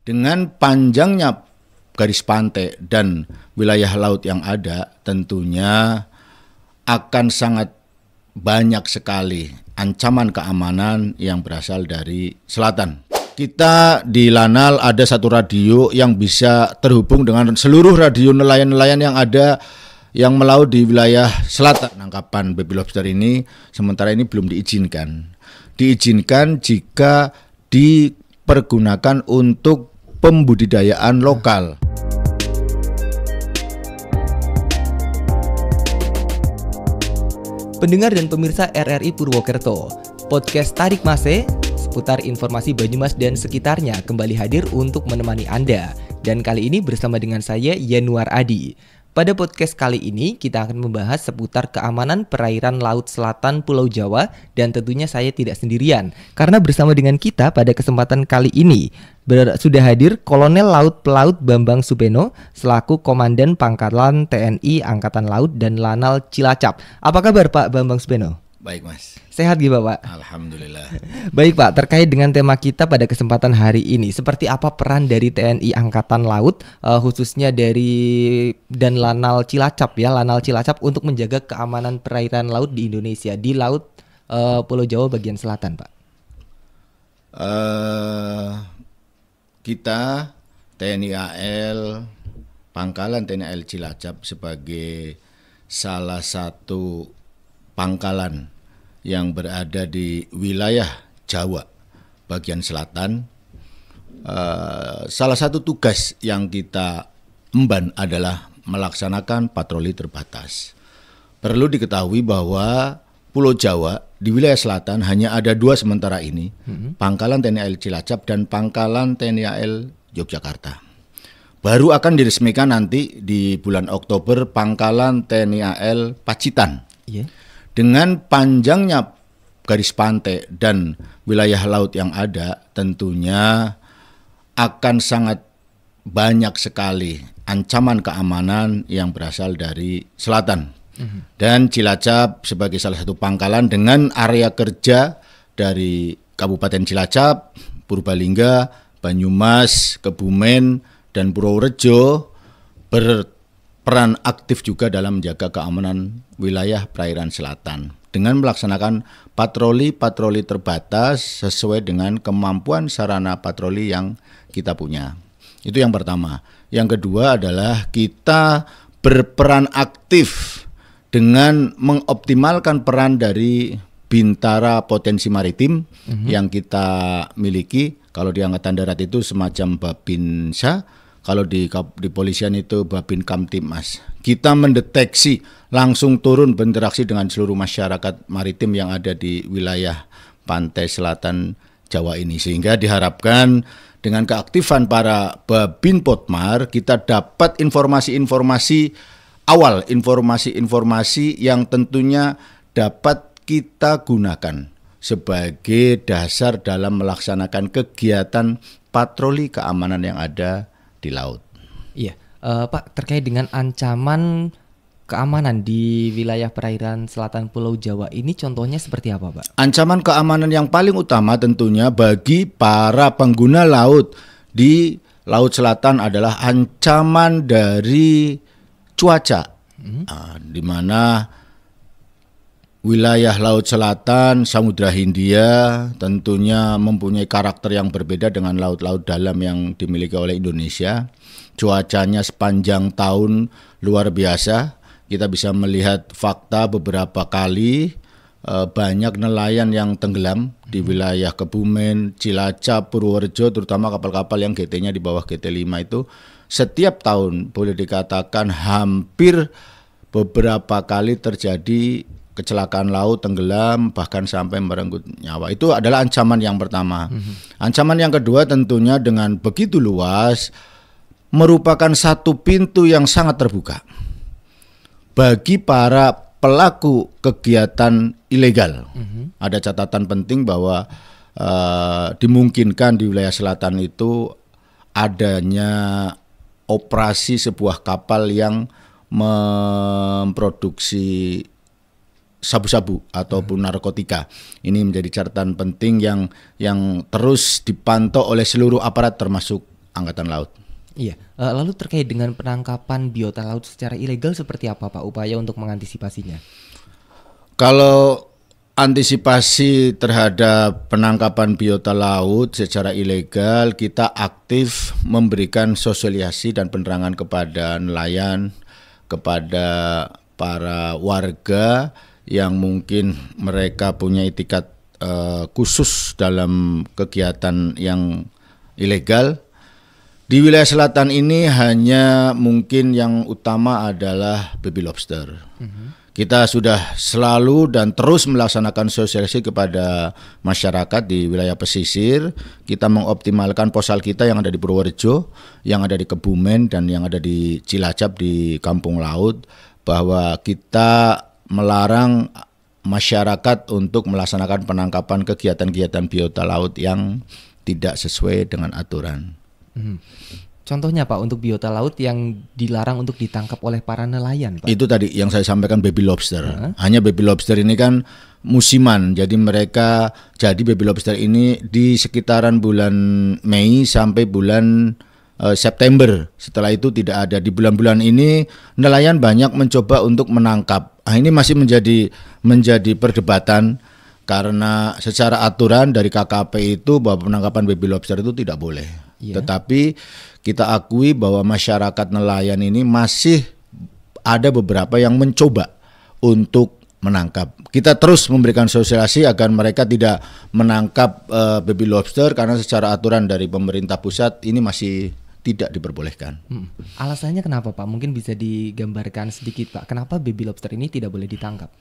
Dengan panjangnya garis pantai dan wilayah laut yang ada, tentunya akan sangat banyak sekali ancaman keamanan yang berasal dari selatan. Kita di Lanal ada satu radio yang bisa terhubung dengan seluruh radio nelayan-nelayan yang ada yang melaut di wilayah selatan. Penangkapan baby lobster ini sementara ini belum diizinkan. Diizinkan jika dipergunakan untuk pembudidayaan lokal. Pendengar dan pemirsa RRI Purwokerto, podcast Tarik Mase seputar informasi Banyumas dan sekitarnya kembali hadir untuk menemani Anda. Dan kali ini bersama dengan saya Yanuar Adi. Pada podcast kali ini kita akan membahas seputar keamanan perairan Laut Selatan Pulau Jawa, dan tentunya saya tidak sendirian karena bersama dengan kita pada kesempatan kali ini sudah hadir Kolonel Laut Pelaut Bambang Supeno selaku Komandan Pangkalan TNI Angkatan Laut dan Lanal Cilacap. Apa kabar Pak Bambang Supeno? Baik Mas. Sehat gitu Pak? Alhamdulillah. Baik Pak, terkait dengan tema kita pada kesempatan hari ini, seperti apa peran dari TNI Angkatan Laut khususnya dari dan Lanal Cilacap ya, Lanal Cilacap untuk menjaga keamanan perairan laut di Indonesia di laut Pulau Jawa bagian selatan Pak? Kita TNI AL Pangkalan TNI AL Cilacap sebagai salah satu pangkalan yang berada di wilayah Jawa bagian selatan, salah satu tugas yang kita emban adalah melaksanakan patroli terbatas. Perlu diketahui bahwa Pulau Jawa di wilayah selatan hanya ada dua sementara ini, Pangkalan TNI AL Cilacap dan Pangkalan TNI AL Yogyakarta. Baru akan diresmikan nanti di bulan Oktober Pangkalan TNI AL Pacitan. Yeah. Dengan panjangnya garis pantai dan wilayah laut yang ada, tentunya akan sangat banyak sekali ancaman keamanan yang berasal dari selatan. Dan Cilacap sebagai salah satu pangkalan dengan area kerja dari Kabupaten Cilacap, Purbalingga, Banyumas, Kebumen, dan Purworejo berperan aktif juga dalam menjaga keamanan wilayah perairan selatan dengan melaksanakan patroli-patroli terbatas sesuai dengan kemampuan sarana patroli yang kita punya. Itu yang pertama. Yang kedua adalah kita berperan aktif dengan mengoptimalkan peran dari Bintara Potensi Maritim yang kita miliki. Kalau di Angkatan Darat itu semacam Babinsa, kalau di polisian itu Babin Kamtibmas. Kita mendeteksi, langsung turun berinteraksi dengan seluruh masyarakat maritim yang ada di wilayah pantai selatan Jawa ini. Sehingga diharapkan dengan keaktifan para Babin Potmar, kita dapat informasi-informasi awal, informasi-informasi yang tentunya dapat kita gunakan sebagai dasar dalam melaksanakan kegiatan patroli keamanan yang ada di laut. Iya, Pak, terkait dengan ancaman keamanan di wilayah perairan selatan Pulau Jawa ini contohnya seperti apa, Pak? Ancaman keamanan yang paling utama tentunya bagi para pengguna laut di Laut Selatan adalah ancaman dari cuaca, di mana wilayah Laut Selatan, Samudra Hindia tentunya mempunyai karakter yang berbeda dengan laut-laut dalam yang dimiliki oleh Indonesia. Cuacanya sepanjang tahun luar biasa. Kita bisa melihat fakta beberapa kali banyak nelayan yang tenggelam di wilayah Kebumen, Cilacap, Purworejo, terutama kapal-kapal yang GT-nya di bawah GT5 itu setiap tahun boleh dikatakan hampir beberapa kali terjadi kecelakaan laut, tenggelam, bahkan sampai merenggut nyawa. Itu adalah ancaman yang pertama. Ancaman yang kedua tentunya dengan begitu luas merupakan satu pintu yang sangat terbuka bagi para pelaku kegiatan ilegal. Ada catatan penting bahwa dimungkinkan di wilayah selatan itu adanya operasi sebuah kapal yang memproduksi sabu-sabu ataupun narkotika. Ini menjadi catatan penting yang terus dipantau oleh seluruh aparat termasuk Angkatan Laut. Iya, lalu terkait dengan penangkapan biota laut secara ilegal seperti apa Pak upaya untuk mengantisipasinya? Kalau antisipasi terhadap penangkapan biota laut secara ilegal, kita aktif memberikan sosialisasi dan penerangan kepada nelayan, kepada para warga yang mungkin mereka punya itikat khusus dalam kegiatan yang ilegal. Di wilayah selatan ini hanya mungkin yang utama adalah baby lobster. Kita sudah selalu dan terus melaksanakan sosialisasi kepada masyarakat di wilayah pesisir. Kita mengoptimalkan posal kita yang ada di Purworejo, yang ada di Kebumen, dan yang ada di Cilacap di Kampung Laut, bahwa kita melarang masyarakat untuk melaksanakan penangkapan kegiatan-kegiatan biota laut yang tidak sesuai dengan aturan. Contohnya Pak untuk biota laut yang dilarang untuk ditangkap oleh para nelayan Pak? Itu tadi yang saya sampaikan, baby lobster. Hanya baby lobster ini kan musiman, jadi baby lobster ini di sekitaran bulan Mei sampai bulan September. Setelah itu tidak ada. Di bulan-bulan ini nelayan banyak mencoba untuk menangkap. Ini masih menjadi perdebatan karena secara aturan dari KKP itu bahwa penangkapan baby lobster itu tidak boleh. Tetapi kita akui bahwa masyarakat nelayan ini masih ada beberapa yang mencoba untuk menangkap. Kita terus memberikan sosialisasi agar mereka tidak menangkap baby lobster karena secara aturan dari pemerintah pusat ini masih tidak diperbolehkan. Alasannya kenapa Pak? Mungkin bisa digambarkan sedikit Pak. Kenapa baby lobster ini tidak boleh ditangkap?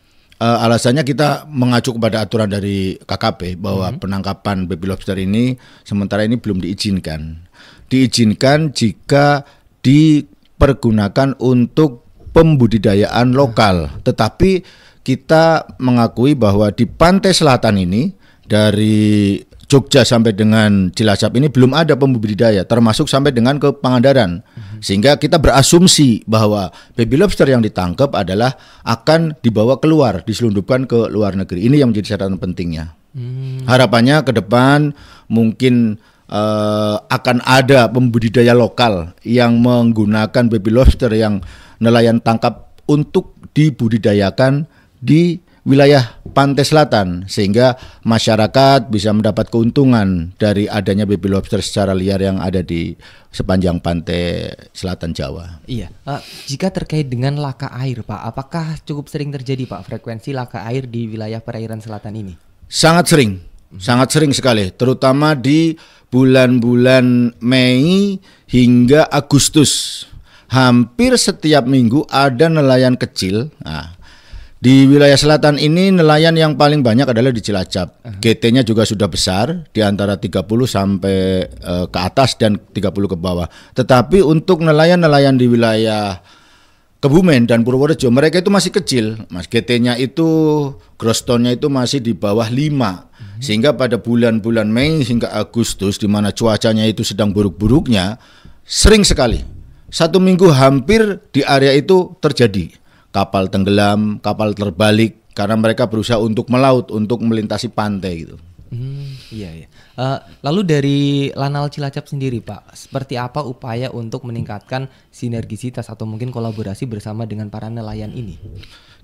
Alasannya kita mengacu kepada aturan dari KKP bahwa penangkapan baby lobster ini sementara ini belum diizinkan. Diizinkan jika dipergunakan untuk pembudidayaan lokal. Tetapi kita mengakui bahwa di pantai selatan ini dari Jogja sampai dengan Cilacap ini belum ada pembudidaya, termasuk sampai dengan ke Pangandaran. Sehingga kita berasumsi bahwa baby lobster yang ditangkap adalah akan dibawa keluar, diselundupkan ke luar negeri. Ini yang menjadi catatan pentingnya. Harapannya ke depan mungkin akan ada pembudidaya lokal yang menggunakan baby lobster yang nelayan tangkap untuk dibudidayakan di wilayah pantai selatan, sehingga masyarakat bisa mendapat keuntungan dari adanya baby lobster secara liar yang ada di sepanjang pantai selatan Jawa. Iya, jika terkait dengan laka air Pak, apakah cukup sering terjadi Pak frekuensi laka air di wilayah perairan selatan ini? Sangat sering sekali, terutama di bulan-bulan Mei hingga Agustus. Hampir setiap minggu ada nelayan kecil. Di wilayah selatan ini nelayan yang paling banyak adalah di Cilacap. GT-nya juga sudah besar, di antara 30 sampai ke atas dan 30 ke bawah. Tetapi untuk nelayan-nelayan di wilayah Kebumen dan Purworejo, mereka itu masih kecil. Mas, GT-nya itu, gross ton-nya itu masih di bawah 5. Sehingga pada bulan-bulan Mei hingga Agustus, di mana cuacanya itu sedang buruk-buruknya, sering sekali. 1 minggu hampir di area itu terjadi kapal tenggelam, kapal terbalik karena mereka berusaha untuk melaut, untuk melintasi pantai gitu. Iya. Lalu dari Lanal Cilacap sendiri Pak, seperti apa upaya untuk meningkatkan sinergisitas atau mungkin kolaborasi bersama dengan para nelayan ini?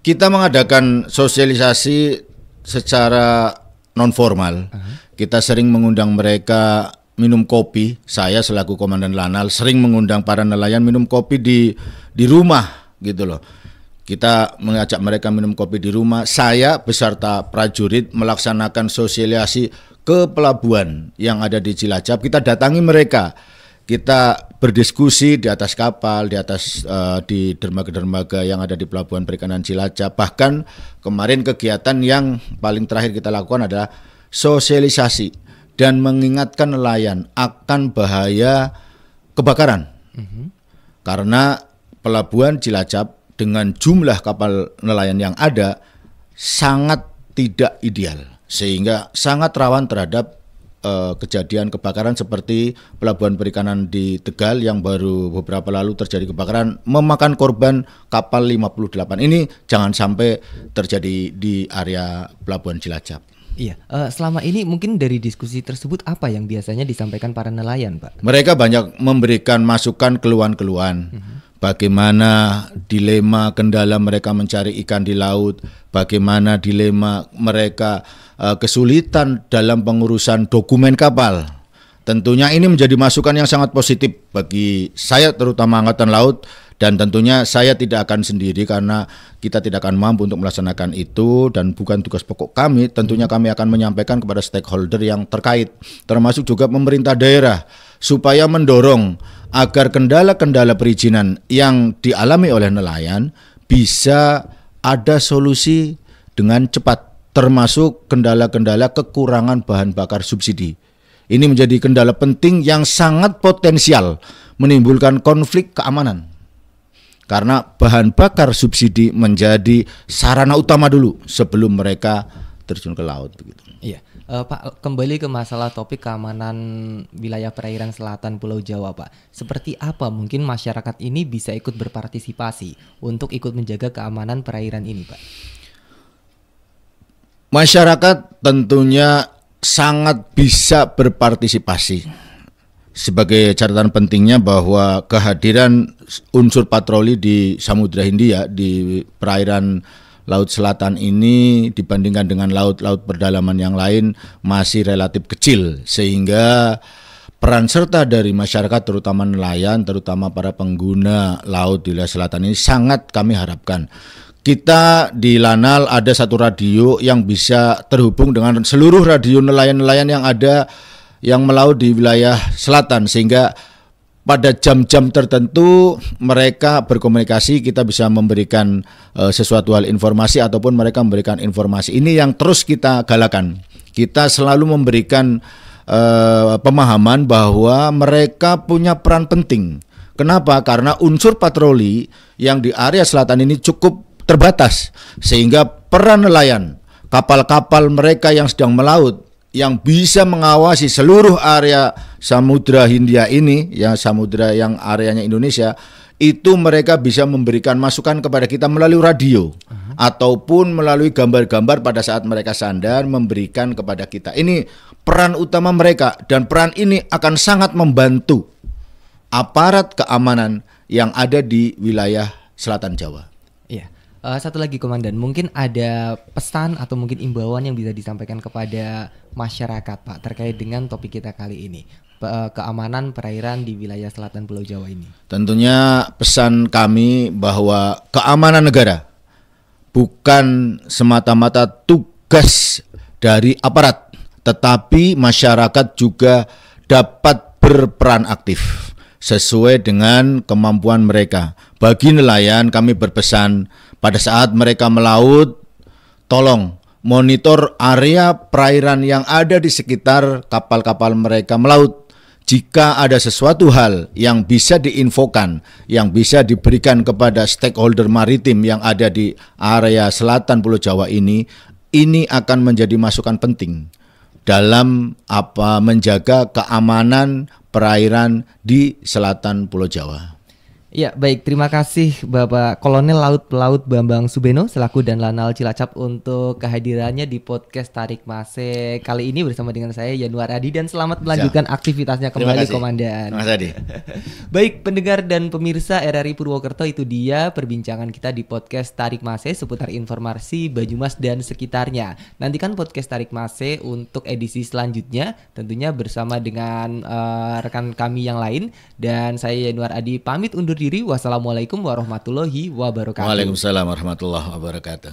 Kita mengadakan sosialisasi secara non formal. Kita sering mengundang mereka minum kopi. Saya selaku komandan Lanal sering mengundang para nelayan minum kopi di rumah gitu loh. Kita mengajak mereka minum kopi di rumah. Saya beserta prajurit melaksanakan sosialisasi ke pelabuhan yang ada di Cilacap. Kita datangi mereka. Kita berdiskusi di atas kapal, di dermaga-dermaga yang ada di pelabuhan perikanan Cilacap. Bahkan kemarin kegiatan yang paling terakhir kita lakukan adalah sosialisasi dan mengingatkan nelayan akan bahaya kebakaran. Karena pelabuhan Cilacap dengan jumlah kapal nelayan yang ada sangat tidak ideal, sehingga sangat rawan terhadap kejadian kebakaran seperti pelabuhan perikanan di Tegal yang baru beberapa lalu terjadi kebakaran memakan korban kapal 58. Ini jangan sampai terjadi di area pelabuhan Cilacap. Iya, selama ini mungkin dari diskusi tersebut apa yang biasanya disampaikan para nelayan, Pak? Mereka banyak memberikan masukan keluhan-keluhan. Bagaimana dilema kendala mereka mencari ikan di laut, bagaimana dilema mereka kesulitan dalam pengurusan dokumen kapal. Tentunya ini menjadi masukan yang sangat positif bagi saya terutama Angkatan Laut, dan tentunya saya tidak akan sendiri karena kita tidak akan mampu untuk melaksanakan itu dan bukan tugas pokok kami. Tentunya kami akan menyampaikan kepada stakeholder yang terkait, termasuk juga pemerintah daerah, supaya mendorong agar kendala-kendala perizinan yang dialami oleh nelayan bisa ada solusi dengan cepat, termasuk kendala-kendala kekurangan bahan bakar subsidi. Ini menjadi kendala penting yang sangat potensial menimbulkan konflik keamanan. Karena bahan bakar subsidi menjadi sarana utama dulu sebelum mereka terjun ke laut begitu. Iya, Pak, kembali ke masalah topik keamanan wilayah perairan selatan Pulau Jawa, Pak. Seperti apa mungkin masyarakat ini bisa ikut berpartisipasi untuk ikut menjaga keamanan perairan ini, Pak? Masyarakat tentunya sangat bisa berpartisipasi. Sebagai catatan pentingnya bahwa kehadiran unsur patroli di Samudra Hindia, di perairan Laut Selatan ini dibandingkan dengan laut-laut berdalaman yang lain masih relatif kecil, sehingga peran serta dari masyarakat terutama nelayan, terutama para pengguna laut di wilayah selatan ini sangat kami harapkan. Kita di Lanal ada satu radio yang bisa terhubung dengan seluruh radio nelayan-nelayan yang ada yang melaut di wilayah selatan, sehingga pada jam-jam tertentu mereka berkomunikasi, kita bisa memberikan sesuatu hal informasi ataupun mereka memberikan informasi. Ini yang terus kita galakan. Kita selalu memberikan pemahaman bahwa mereka punya peran penting. Kenapa? Karena unsur patroli yang di area selatan ini cukup terbatas, sehingga peran nelayan, kapal-kapal mereka yang sedang melaut, yang bisa mengawasi seluruh area Samudra Hindia ini, yang samudra yang areanya Indonesia, itu mereka bisa memberikan masukan kepada kita melalui radio ataupun melalui gambar-gambar pada saat mereka sandar memberikan kepada kita. Ini peran utama mereka, dan peran ini akan sangat membantu aparat keamanan yang ada di wilayah selatan Jawa. Iya. Satu lagi Komandan, mungkin ada pesan atau mungkin imbauan yang bisa disampaikan kepada masyarakat, Pak, terkait dengan topik kita kali ini, keamanan perairan di wilayah selatan Pulau Jawa ini. Tentunya pesan kami bahwa keamanan negara bukan semata-mata tugas dari aparat, tetapi masyarakat juga dapat berperan aktif sesuai dengan kemampuan mereka. Bagi nelayan kami berpesan, pada saat mereka melaut, tolong monitor area perairan yang ada di sekitar kapal-kapal mereka melaut. Jika ada sesuatu hal yang bisa diinfokan, yang bisa diberikan kepada stakeholder maritim yang ada di area selatan Pulau Jawa ini akan menjadi masukan penting dalam menjaga keamanan perairan di selatan Pulau Jawa. Ya, baik, terima kasih Bapak Kolonel Laut Pelaut Bambang Subeno selaku Dan Lanal Cilacap untuk kehadirannya di podcast Tarik Mase kali ini bersama dengan saya Yanuar Adi, dan selamat melanjutkan aktivitasnya kembali Komandan. Terima kasih. Baik pendengar dan pemirsa RRI Purwokerto, itu dia perbincangan kita di podcast Tarik Mase seputar informasi Banyumas dan sekitarnya. Nantikan podcast Tarik Mase untuk edisi selanjutnya tentunya bersama dengan rekan kami yang lain, dan saya Yanuar Adi pamit undur diri. Wassalamualaikum warahmatullahi wabarakatuh. Waalaikumsalam warahmatullahi wabarakatuh.